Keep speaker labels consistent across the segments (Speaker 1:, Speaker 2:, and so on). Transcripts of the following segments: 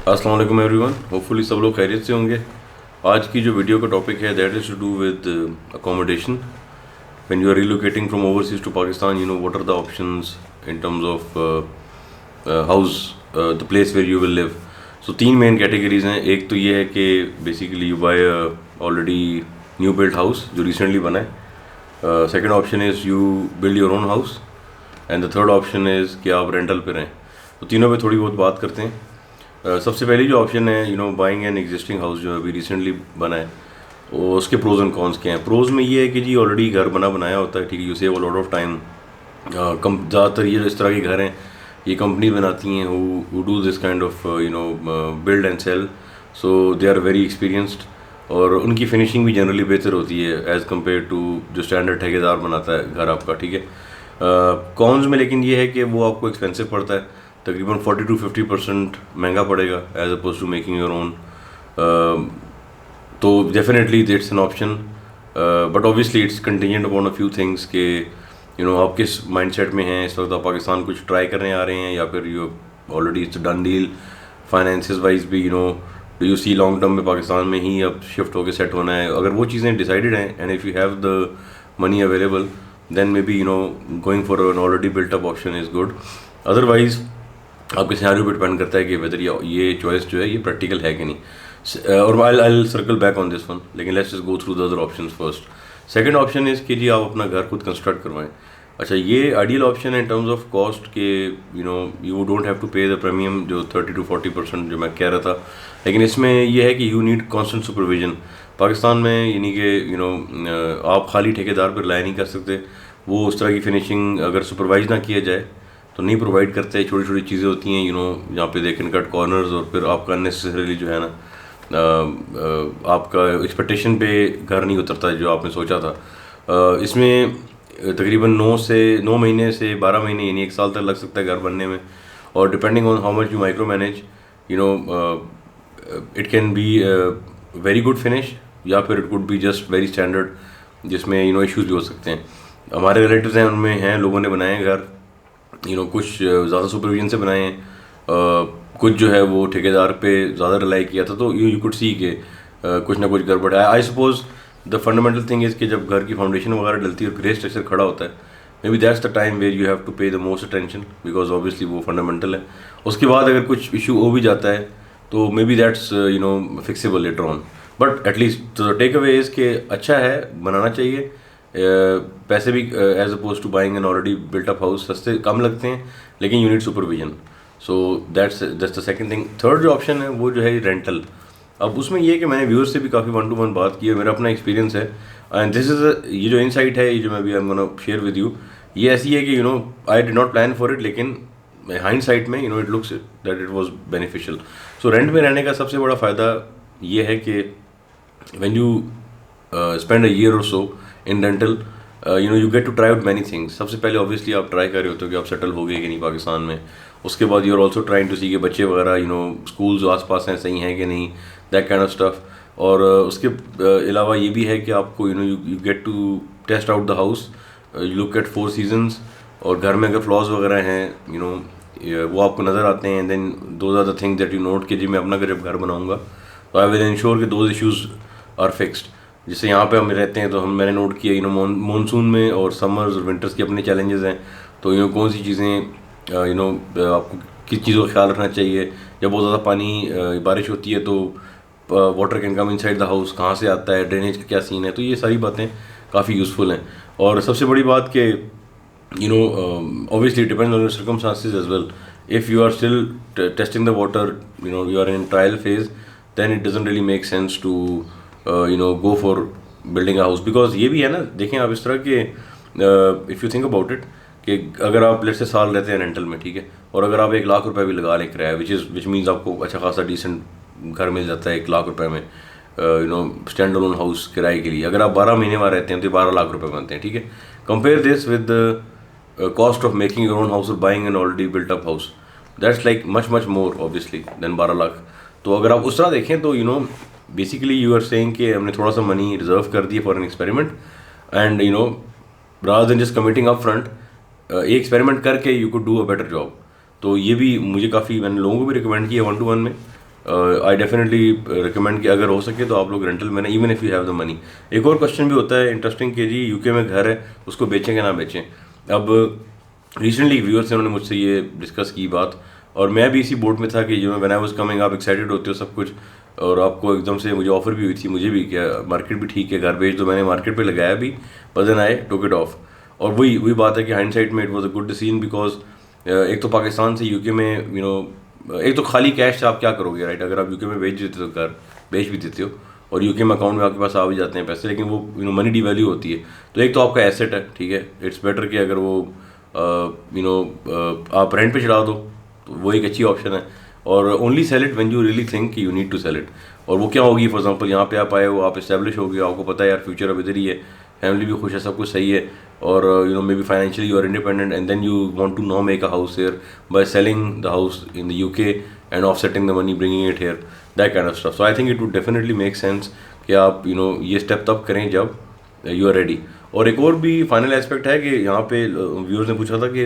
Speaker 1: अस्सलाम वालेकुम everyone. Hopefully सब लोग खैरियत से होंगे। आज की जो वीडियो का टॉपिक है that is to do with accommodation. When you are relocating from overseas to Pakistan, you know what are the options in terms of house, the place where you will live. So तीन main categories हैं। एक तो ये है कि basically you buy already new built house जो recently बना है। Second option is you build your own house and the third option is कि आप रेंटल पे रहें। तो तीनों पे थोड़ी बहुत बात करते हैं। सबसे पहली जो ऑप्शन है बाइंग एन एग्जिस्टिंग हाउस जो अभी रिसेंटली बना है, वो उसके प्रोज एंड कॉन्स क्या हैं। प्रोज में ये है कि जी ऑलरेडी घर बनाया होता है, ठीक है, you save a lot of time. कम ज़्यादातर ये जो इस तरह के घर हैं ये कंपनी बनाती हैं who do this kind of build and sell. So they are very experienced और उनकी फिनिशिंग भी जनरली बेहतर होती है एज़ कम्पेयर टू जो स्टैंडर्ड ठेकेदार बनाता है घर आपका, ठीक है। कॉन्स में लेकिन ये है कि वो आपको एक्सपेंसिव पड़ता है, तकरीबन 40 to 50% महंगा पड़ेगा as oppose to making your own. तो definitely it's an option, but obviously it's contingent upon a few things के आप किस माइंडसेट में हैं इस वक्त। आप पाकिस्तान कुछ ट्राई करने आ रहे हैं या फिर you already it's done deal finances wise भी, do you see long term में पाकिस्तान में ही अब शिफ्ट होकर सेट होना है। अगर वो चीज़ें डिसाइडेड हैं and if you have the money available then maybe going for an already built up option is good. Otherwise आपके सिनेरियो पे डिपेंड करता है कि वेदर ये चॉइस जो है ये प्रैक्टिकल है कि नहीं। और I circle back on this one, लेकिन let's just go through the other options first. Second option is कि जी आप अपना घर खुद कंस्ट्रक्ट करवाएं। अच्छा, ये आइडियल ऑप्शन है इन टर्म्स ऑफ कॉस्ट के you don't have to pay the premium जो 30 to 40% जो मैं कह रहा था। लेकिन इसमें ये है कि you need constant supervision. Pakistan में यानी कि आप खाली ठेकेदार पर रिलाय नहीं कर सकते। वो उस तरह की फिनिशिंग अगर सुपरवाइज ना किया जाए तो नहीं प्रोवाइड करते। छोटी छोटी चीज़ें होती हैं जहाँ पे दे कैन कट कॉर्नर्स और फिर आपका अननेसेसरीली जो है ना आपका एक्सपेक्टेशन पे घर नहीं उतरता है जो आपने सोचा था। इसमें तकरीबन 9 महीने से 12 महीने यानी 1 साल तक लग सकता है घर बनने में। और depending on how much you micro manage it can be very good finish या फिर it could be just very standard जिसमें इश्यूज भी हो सकते हैं। हमारे रिलेटिव्स हैं, उनमें हैं लोगों ने बनाए हैं घर, कुछ ज़्यादा सुपरविजन से बनाए हैं, कुछ जो है वो ठेकेदार पे ज़्यादा रिलाई किया था। तो यू कुड सी के कुछ ना कुछ गड़बड़ है। I suppose the fundamental thing is कि जब घर की फाउंडेशन वगैरह डलती है और ग्रे स्ट्रक्चर खड़ा होता है, maybe that's the time where you have to pay the most attention because obviously वो फंडामेंटल है। उसके बाद अगर कुछ इशू हो भी जाता है तो maybe that's fixable later on, but at least the takeaway is कि अच्छा है, बनाना चाहिए। पैसे भी as oppose to buying an already built up house सस्ते कम लगते हैं, लेकिन you need supervision. So that's the second thing. Third जो ऑप्शन है वो जो है रेंटल। अब उसमें ये है कि मैंने व्यूअर्स से भी काफ़ी 1-to-1 बात की है, मेरा अपना एक्सपीरियंस है एंड दिस इज़ ये जो इनसाइट है ये जो मैं भी I am gonna share with you, ये ऐसी है कि I did not plan for it, लेकिन हाइंडसाइट में it looks that it was beneficial. So rent में रहने का सबसे बड़ा फ़ायदा ये है कि when you spend a year और so in rental you get to try out many things. सबसे पहले ऑब्वियसली आप ट्राई कर रहे होते हो कि आप सेटल हो गए कि नहीं पाकिस्तान में। उसके बाद you are also trying to see के बच्चे वगैरह स्कूल्स आस पास हैं सही हैं कि नहीं, दैट काइंड ऑफ स्टफ। और उसके अलावा ये भी है कि आपको you get to test out the house, you look at 4 seasons और घर में अगर फ्लॉज वगैरह हैं वो आपको नज़र आते हैं। Then those are the things that you note कि जी मैं अपना जब घर बनाऊँगा तो आई विल इंश्योर कि दोज इशूज़ आर फिक्स्ड। जैसे यहाँ पे हम रहते हैं तो मैंने नोट किया मानसून में और समर्स और विंटर्स के अपने चैलेंजेस हैं। तो कौन सी चीज़ें आपको किस चीज़ों का ख्याल रखना चाहिए। जब बहुत ज़्यादा पानी बारिश होती है तो water can come inside the house, कहाँ से आता है, ड्रेनेज का क्या सीन है। तो ये सारी बातें काफ़ी यूज़फुल हैं। और सबसे बड़ी बात कि obviously it depends on your circumstances as well. If you are still testing the water, you are in trial phase, then it doesn't really make sense to go for building a house, because ये भी है ना, देखें आप इस तरह के if you think about it कि अगर आप लेट्स से साल रहते हैं रेंटल में, ठीक है, और अगर आप 1 लाख रुपए भी लगा लें किराया, which means आपको अच्छा खासा डिसेंट घर मिल जाता है 1 लाख रुपए में स्टैंड अलोन हाउस किराए के लिए। अगर आप 12 महीने वहाँ रहते हैं तो 12 लाख रुपए बनते हैं, ठीक है। Compare this with the cost of making your own house और buying an already built up house, that's like much more obviously than 12 lakh. तो अगर आप उस तरह देखें तो बेसिकली यू आर सेइंग कि हमने थोड़ा सा मनी रिजर्व कर दिया for an experiment and rather than just committing up front, एक एक्सपेरिमेंट करके you could do a better job. तो ये भी मुझे काफ़ी, मैंने लोगों को भी रिकमेंड किया 1-to-1 में आई डेफिनेटली रिकमेंड कि अगर हो सके तो आप लोग रेंटल में ना, even if you have the money. एक और क्वेश्चन भी होता है इंटरेस्टिंग कि जी यूके में घर है, उसको बेचें कि ना बेचें। अब रिसेंटली व्यूअर्स ने उन्होंने मुझसे ये डिस्कस की बात, और मैं भी इसी बोट में था कि व्हेन आई वाज कमिंग, आप एक्साइटेड होते हो सब कुछ, और आपको एकदम से मुझे ऑफर भी हुई थी, मुझे भी, क्या मार्केट भी ठीक है, घर बेच दो। मैंने मार्केट पे लगाया भी, but then I took it off. और वही वही बात है कि हाइंडसाइट में it was a good decision, because एक तो पाकिस्तान से यूके में एक तो खाली कैश से आप क्या करोगे, राइट? अगर आप यूके में बेच देते हो, घर बेच भी देते हो, और यूके में अकाउंट में आपके पास आ भी जाते हैं पैसे, लेकिन वो मनी डिवैल्यू होती है। तो एक तो आपका एसेट है, ठीक है, इट्स बेटर कि अगर वो आप रेंट पे चढ़ा दो, तो वो एक अच्छी ऑप्शन है। और only sell it when you really think you need to sell it. और वो क्या होगी, फॉर एग्जांपल यहाँ पे आप आए हो, आप इस्टेब्लिश हो गए, आपको पता है यार फ्यूचर अब इधर ही है, फैमिली भी खुश है, सब कुछ सही है, और maybe financially you are independent, and then you want to now make a house here by selling the house in the UK and offsetting the money, bringing it here, that kind of stuff. So I think it would definitely make sense कि आप ये step तब करें जब you are ready. और एक और भी फाइनल एस्पेक्ट है कि यहाँ पे व्यूअर्स ने पूछा था कि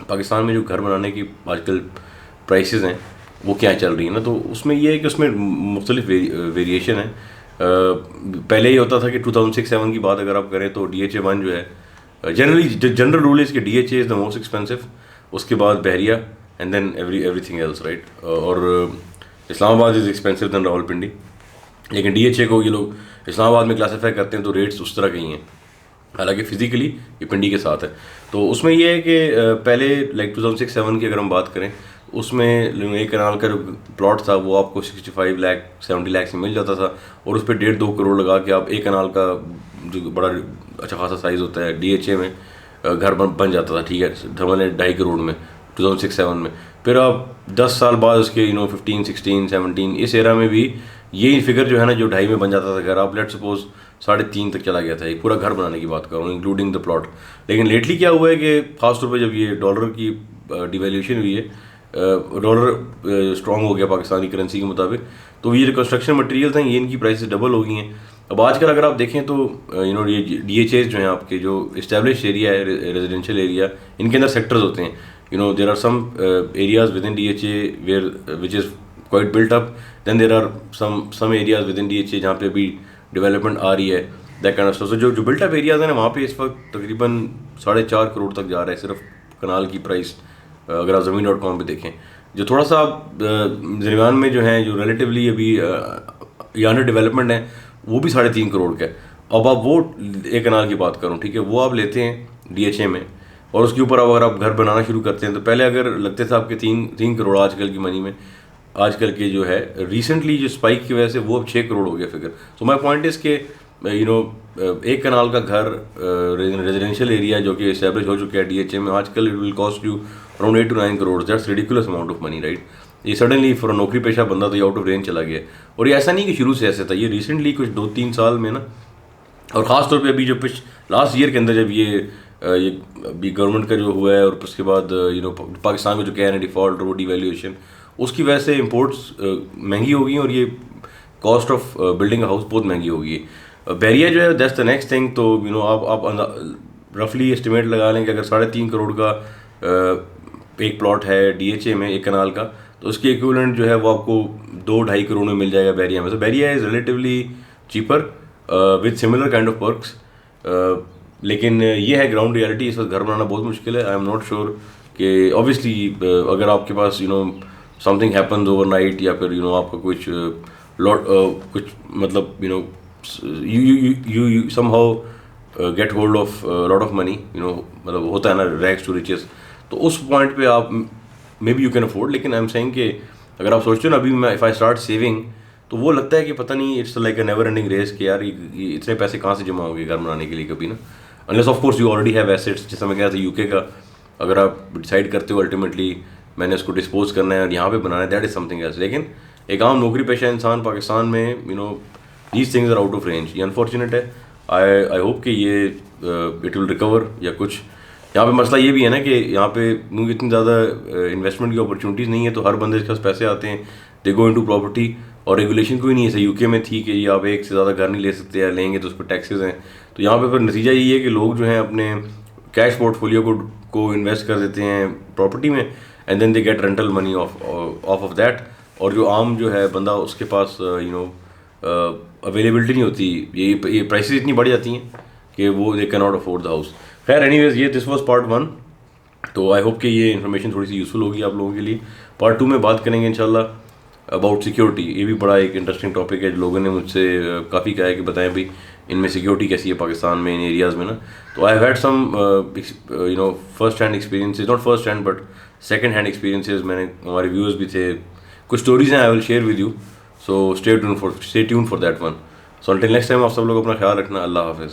Speaker 1: पाकिस्तान में जो घर बनाने की आजकल प्राइसेस हैं वो क्या चल रही है ना, तो उसमें ये है कि उसमें मुख्तलिफ वेरिएशन है। पहले ये होता था कि 2006-07 की बात अगर आप करें तो DHA 1 जो है, जनरली जनरल रूल इज़ कि DHA is the most expensive, उसके बाद Bahria, and then everything else, right? और Islamabad is expensive than Rawalpindi. लेकिन DHA को ये लोग इस्लामाबाद में क्लासीफाई करते हैं तो रेट्स उस तरह के ही हैं, हालांकि फिजिकली ये पिंडी के साथ है। तो उसमें ये है कि पहले लाइक 2006-07 की अगर हम बात करें, उसमें एक कनाल का जो प्लॉट था वो आपको 65 लाख 70 लाख से मिल जाता था, और उस पर 1.5-2 करोड़ लगा के आप एक कनाल का जो बड़ा अच्छा खासा साइज़ होता है DHA में घर बन जाता था, ठीक है, धमन 2.5 करोड़ में 2006-07 में। फिर आप 10 साल बाद उसके 15, 16, 17 इस एरा में भी यही फिगर जो है ना, जो 2.5 में बन जाता था घर, आप लेट सपोज 3.5 तक चला गया था, एक पूरा घर बनाने की बात कर रहा हूँ इंक्लूडिंग द प्लॉट। लेकिन लेटली क्या हुआ है कि खासतौर पर जब ये डॉलर की डिवैल्यूएशन हुई है, डॉलर स्ट्रॉन्ग हो गया पाकिस्तानी करेंसी के मुताबिक, तो ये जो कंस्ट्रक्शन मटेरियल हैं ये इनकी प्राइसेस डबल हो गई हैं। अब आजकल अगर आप देखें तो ये DHAs जो हैं आपके जो इस्टेब्लिश एरिया है, रेजिडेंशियल एरिया, इनके अंदर सेक्टर्स होते हैं। There are some areas within DHA where which is quite built up, then there are some areas within DHA जहाँ पे अभी डेवलपमेंट आ रही है, दैट काइंड ऑफ स्टफ। जो बिल्ट अप एरियाज हैं ना, वहाँ पे इस वक्त तकरीबन 4.5 करोड़ तक जा रहा है सिर्फ कनाल की प्राइस, अगर आप ज़मीन.com पे देखें। जो थोड़ा सा दरमियान में जो है, जो रिलेटिवली अभी या अंडर डेवलपमेंट है, वो भी 3.5 करोड़ का है। अब आप वो एक कनाल की बात करूँ, ठीक है, वो आप लेते हैं DHA में, और उसके ऊपर अब अगर आप घर बनाना शुरू करते हैं, तो पहले अगर लगते थे आपके 3 करोड़ आजकल की मनी में, आजकल के जो है रिसेंटली जो स्पाइक की वजह से वो अब 6 करोड़ हो गया figure. So my point is के एक कनाल का घर रेजिडेंशियल एरिया जो कि इस्टेब्लिश हो चुका है DHA में, आजकल it will cost you around 8 to 9 crore. That's ridiculous amount of money, right? ये सडनली फॉर नौकरी पेशा बंदा तो ये आउट ऑफ रेंज चला गया। और ये ऐसा नहीं कि शुरू से ऐसे था, ये रिसेंटली कुछ 2-3 साल में ना, और ख़ास तौर पे अभी जो लास्ट ईयर के अंदर जब ये अभी गवर्नमेंट का जो हुआ है, और उसके बाद पाकिस्तान में जो कह रहे हैं डिफ़ॉल्ट और डिवैल्यूएशन, उसकी वजह से इम्पोर्ट्स महंगी हो गई, और ये कॉस्ट ऑफ बिल्डिंग हाउस बहुत महंगी हो गई। बैरिया जो है दैट्स द नेक्स्ट थिंग। तो आप रफली एस्टिमेट लगा लें कि अगर 3.5 करोड़ का एक प्लॉट है DHA में एक कनाल का, तो उसकी इक्विवेलेंट जो है वो आपको 2-2.5 करोड़ में मिल जाएगा बैरिया में। तो Bahria is relatively cheaper with similar kind of perks. लेकिन ये है ग्राउंड रियलिटी, इस वक्त घर बनाना बहुत मुश्किल है। आई एम नॉट श्योर कि ऑब्वियसली अगर आपके पास समथिंग हैपन्स ओवरनाइट, या फिर आपका कुछ कुछ मतलब you somehow get hold of lot of money, मतलब होता है ना, रैग्स टू रिचेस, तो उस पॉइंट पे आप may be you can afford. लेकिन आई एम सेइंग कि अगर आप सोचते हो ना, अभी मैं इफ़ आई स्टार्ट सेविंग, तो वो लगता है कि पता नहीं, it's like a never ending race कि यार ये इतने पैसे कहाँ से जमा होंगे घर बनाने के लिए कभी ना, unless of course you already have assets. जैसा मैं कह रहा था यूके का, अगर आप डिसाइड करते हो अल्टीमेटली मैंने उसको डिस्पोज करना है और यहाँ पे बनाना है, दैट इज़ समथिंग एल्स। लेकिन एक आम नौकरी पेशा इंसान पाकिस्तान में these things are out of range। ये अनफॉर्चुनेट है। आई होप कि ये इट विल रिकवर या कुछ। यहाँ पे मसला ये भी है ना कि यहाँ पे क्योंकि इतनी ज़्यादा इन्वेस्टमेंट की अपॉर्चुनिटीज़ नहीं है, तो हर बंदे के पास पैसे आते हैं, दे गो इनटू प्रॉपर्टी, और रेगुलेशन कोई नहीं है। जैसे यूके में थी कि ये आप एक से ज़्यादा घर नहीं ले सकते, या लेंगे तो उस पर टैक्सेस हैं। तो यहाँ पे फिर नतीजा यही है कि लोग जो हैं अपने कैश पोर्टफोलियो को इन्वेस्ट कर देते हैं प्रॉपर्टी में, and then they get rental money of that. और जो आम जो है बंदा उसके पास अवेलेबिलिटी नहीं होती, ये प्राइसेस इतनी बढ़ जाती हैं कि वो they can not afford the house. खैर एनीवेज, ये दिस वाज पार्ट 1। तो आई होप कि ये इन्फॉर्मेशन थोड़ी सी यूज़फुल होगी आप लोगों के लिए। पार्ट 2 में बात करेंगे इंशाल्लाह अबाउट सिक्योरिटी। ये भी बड़ा एक इंटरेस्टिंग टॉपिक है, लोगों ने मुझसे काफ़ी कहा है कि बताएं भाई इनमें सिक्योरिटी कैसी है पाकिस्तान में, इन एरियाज़ में ना। तो I had some first hand experiences, not first hand but second hand experiences. मैंने, हमारे व्यूअर्स भी थे, कुछ स्टोरीज हैं, I will share with you. So stay tune for that one. So until next time, आप सब लोग अपना ख्याल रखना। अल्लाह हाफिज़।